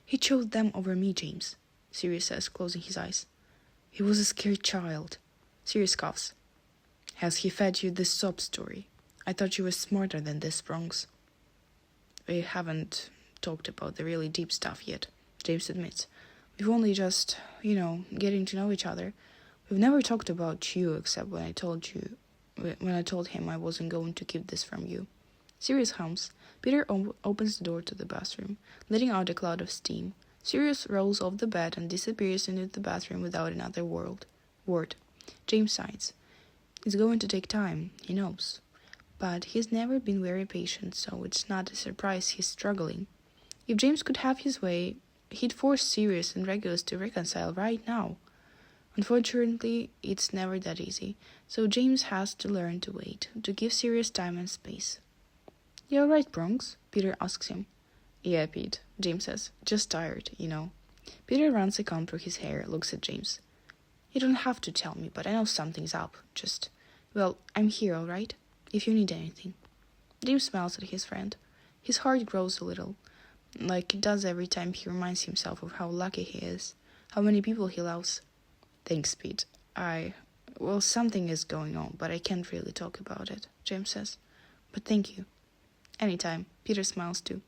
He chose them over me, James, Sirius says, closing his eyes. He was a scared child. Sirius coughs. Has he fed you this sob story? I thought you were smarter than this, Bronx. We haven't talked about the really deep stuff yet, James admits. We've only just, getting to know each other. We've never talked about you except when I told him I wasn't going to keep this from you. Sirius hums. Peter opens the door to the bathroom, letting out a cloud of steam. Sirius rolls off the bed and disappears into the bathroom without another word. James sighs. It's going to take time, he knows. But he's never been very patient, so it's not a surprise he's struggling. If James could have his way, he'd force Sirius and Regulus to reconcile right now. Unfortunately, it's never that easy, so James has to learn to wait, to give Sirius time and space. You alright, Bronx? Peter asks him. Yeah, Pete, James says. Just tired, Peter runs a comb through his hair, looks at James. You don't have to tell me, but I know something's up. I'm here, alright? If you need anything. James smiles at his friend. His heart grows a little, like it does every time he reminds himself of how lucky he is, how many people he loves. Thanks, Pete. Something is going on, but I can't really talk about it, James says. But thank you. Anytime, Peter smiles too.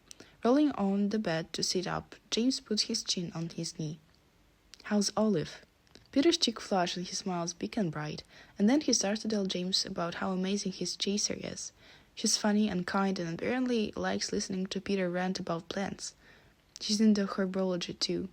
Rolling on the bed to sit up, James puts his chin on his knee. How's Olive? Peter's cheek flushes and he smiles big and bright, and then he starts to tell James about how amazing his chaser is. She's funny and kind and apparently likes listening to Peter rant about plants. She's into herbology too.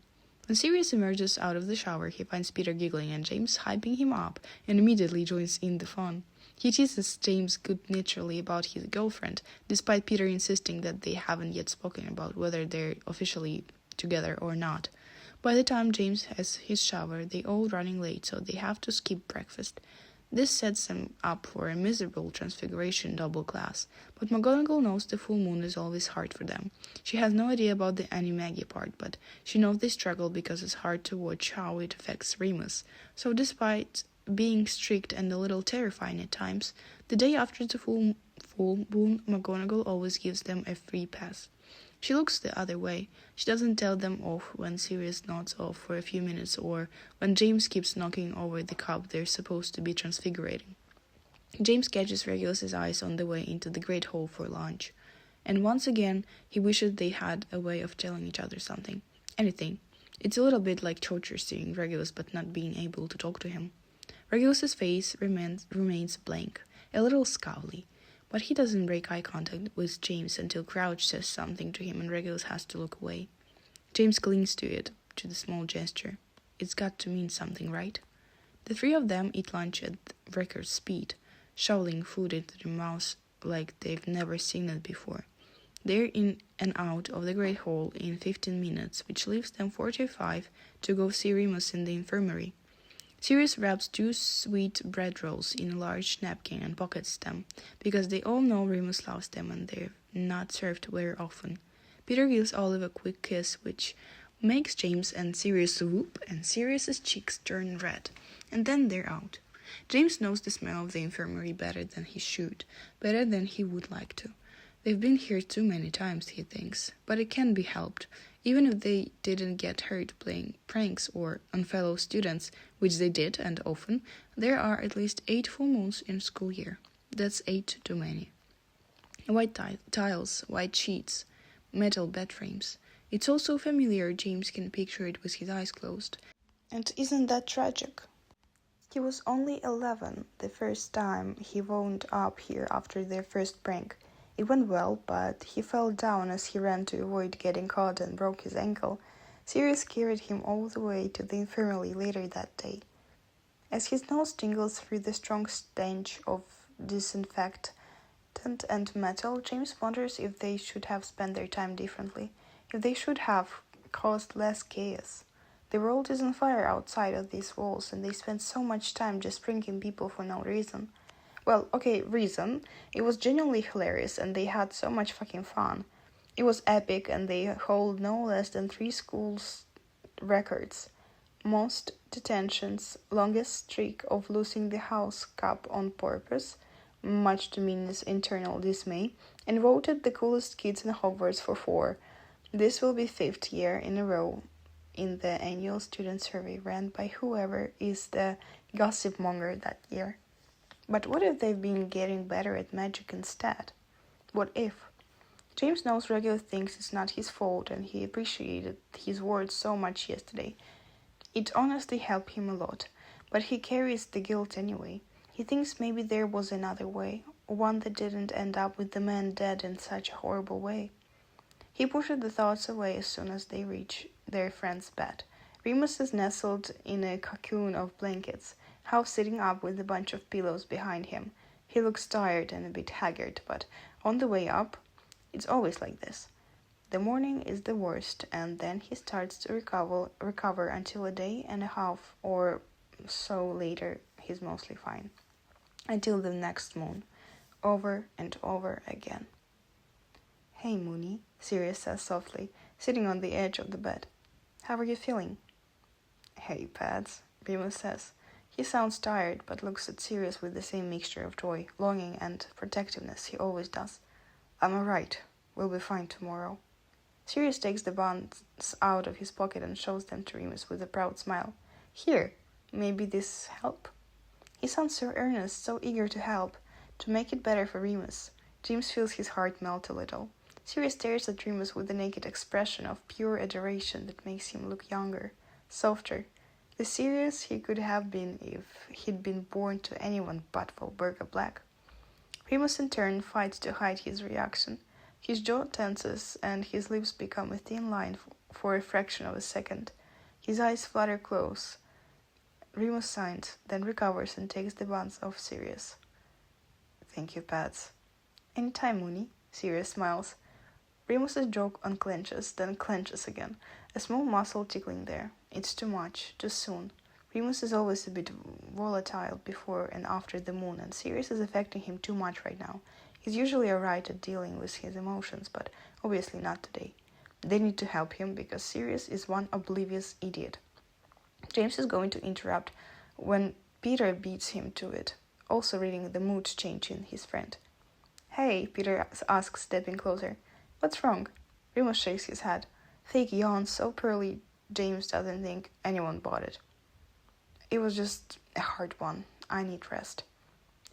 When Sirius emerges out of the shower, he finds Peter giggling and James hyping him up and immediately joins in the fun. He teases James good-naturedly about his girlfriend, despite Peter insisting that they haven't yet spoken about whether they're officially together or not. By the time James has his shower, they're all running late, so they have to skip breakfast. This sets them up for a miserable Transfiguration double class, but McGonagall knows the full moon is always hard for them. She has no idea about the Animagi part, but she knows they struggle because it's hard to watch how it affects Remus. So despite being strict and a little terrifying at times, the day after the full moon, McGonagall always gives them a free pass. She looks the other way. She doesn't tell them off when Sirius nods off for a few minutes or when James keeps knocking over the cup they're supposed to be transfigurating. James catches Regulus's eyes on the way into the Great Hall for lunch, and once again he wishes they had a way of telling each other something. Anything. It's a little bit like torture seeing Regulus but not being able to talk to him. Regulus's face remains blank, a little scowly, but he doesn't break eye contact with James until Crouch says something to him and Regulus has to look away. James clings to the small gesture. It's got to mean something, right? The three of them eat lunch at record speed, shoveling food into their mouths like they've never seen it before. They're in and out of the Great Hall in 15 minutes, which leaves them 45 to go see Remus in the infirmary. Sirius wraps 2 sweet bread rolls in a large napkin and pockets them, because they all know Remus loves them and they're not served very often. Peter gives Olive a quick kiss, which makes James and Sirius whoop, and Sirius's cheeks turn red, and then they're out. James knows the smell of the infirmary better than he should, better than he would like to. They've been here too many times, he thinks, but it can be helped. Even if they didn't get hurt playing pranks or on fellow students, which they did and often, there are at least 8 full moons in a school year. That's 8 too many. White tiles, white sheets, metal bed frames. It's all so familiar James can picture it with his eyes closed. And isn't that tragic? He was only 11 the first time he wound up here after their first prank. It went well, but he fell down as he ran to avoid getting caught and broke his ankle. Sirius carried him all the way to the infirmary later that day. As his nose tingles through the strong stench of disinfectant and metal, James wonders if they should have spent their time differently, if they should have caused less chaos. The world is on fire outside of these walls, and they spend so much time just pranking people for no reason. Well, okay, reason. It was genuinely hilarious and they had so much fucking fun. It was epic and they hold no less than 3 schools records. Most detentions, longest streak of losing the house cup on purpose, much to Minnie's internal dismay, and voted the coolest kids in Hogwarts for 4. This will be 5th year in a row in the annual student survey ran by whoever is the gossip monger that year. But what if they've been getting better at magic instead? What if? James knows Regulus thinks it's not his fault and he appreciated his words so much yesterday. It honestly helped him a lot, but he carries the guilt anyway. He thinks maybe there was another way, one that didn't end up with the man dead in such a horrible way. He pushes the thoughts away as soon as they reach their friend's bed. Remus is nestled in a cocoon of blankets, half sitting up with a bunch of pillows behind him. He looks tired and a bit haggard, but on the way up, it's always like this. The morning is the worst, and then he starts to recover until a day and a half or so later he's mostly fine. Until the next moon, over and over again. "Hey, Moony," Sirius says softly, sitting on the edge of the bed. "How are you feeling?" "Hey, Pads," Remus says. He sounds tired, but looks at Sirius with the same mixture of joy, longing, and protectiveness he always does. "I'm alright. We'll be fine tomorrow." Sirius takes the buns out of his pocket and shows them to Remus with a proud smile. "Here, maybe this help?" He sounds so earnest, so eager to help, to make it better for Remus. James feels his heart melt a little. Sirius stares at Remus with a naked expression of pure adoration that makes him look younger, softer. The Sirius he could have been if he'd been born to anyone but Volberga Black. Remus in turn fights to hide his reaction. His jaw tenses and his lips become a thin line for a fraction of a second. His eyes flutter close. Remus signs, then recovers and takes the buns off Sirius. "Thank you, Pads." "Anytime, Moony," Sirius smiles. Remus's jaw unclenches, then clenches again, a small muscle tickling there. It's too much, too soon. Remus is always a bit volatile before and after the moon, and Sirius is affecting him too much right now. He's usually alright at dealing with his emotions, but obviously not today. They need to help him because Sirius is one oblivious idiot. James is going to interrupt when Peter beats him to it, also reading the mood change in his friend. Hey, Peter asks, stepping closer. What's wrong? Remus shakes his head. Fake yawns so pearly James doesn't think anyone bought it. It was just a hard one. I need rest.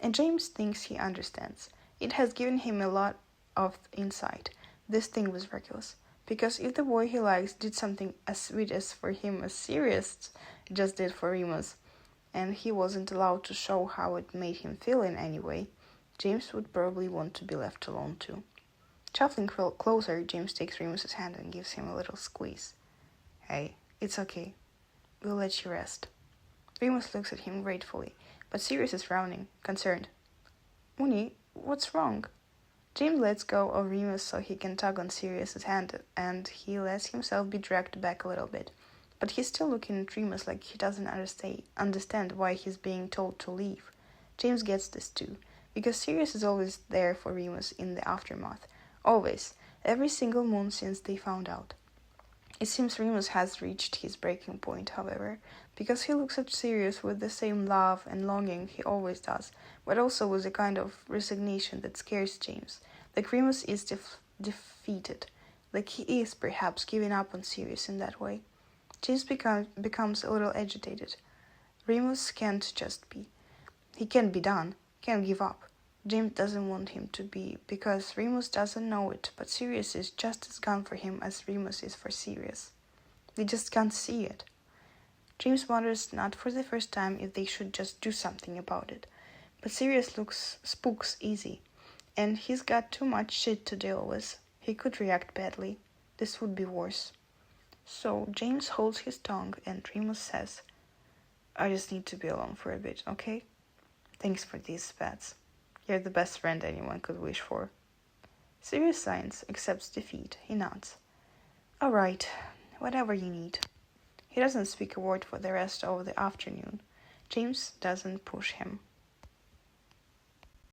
And James thinks he understands. It has given him a lot of insight. This thing was Regulus. Because if the boy he likes did something as sweet as for him as Sirius just did for Remus, and he wasn't allowed to show how it made him feel in any way, James would probably want to be left alone too. Shuffling closer, James takes Remus's hand and gives him a little squeeze. Hey, it's okay. We'll let you rest. Remus looks at him gratefully, but Sirius is frowning, concerned. Mooney, what's wrong? James lets go of Remus so he can tug on Sirius's hand, and he lets himself be dragged back a little bit. But he's still looking at Remus like he doesn't understand why he's being told to leave. James gets this too, because Sirius is always there for Remus in the aftermath. Always. Every single moon since they found out. It seems Remus has reached his breaking point, however, because he looks at Sirius with the same love and longing he always does, but also with a kind of resignation that scares James. Like Remus is defeated. Like he is, perhaps, giving up on Sirius in that way. James becomes a little agitated. Remus can't just be. He can't be done. Can't give up. James doesn't want him to be, because Remus doesn't know it, but Sirius is just as gone for him as Remus is for Sirius. They just can't see it. James wonders, not for the first time, if they should just do something about it. But Sirius spooks easy, and he's got too much shit to deal with. He could react badly. This would be worse. So James holds his tongue, and Remus says, I just need to be alone for a bit, okay? Thanks for these pets. You're the best friend anyone could wish for. Sirius signs, accepts defeat. He nods. All right, whatever you need. He doesn't speak a word for the rest of the afternoon. James doesn't push him.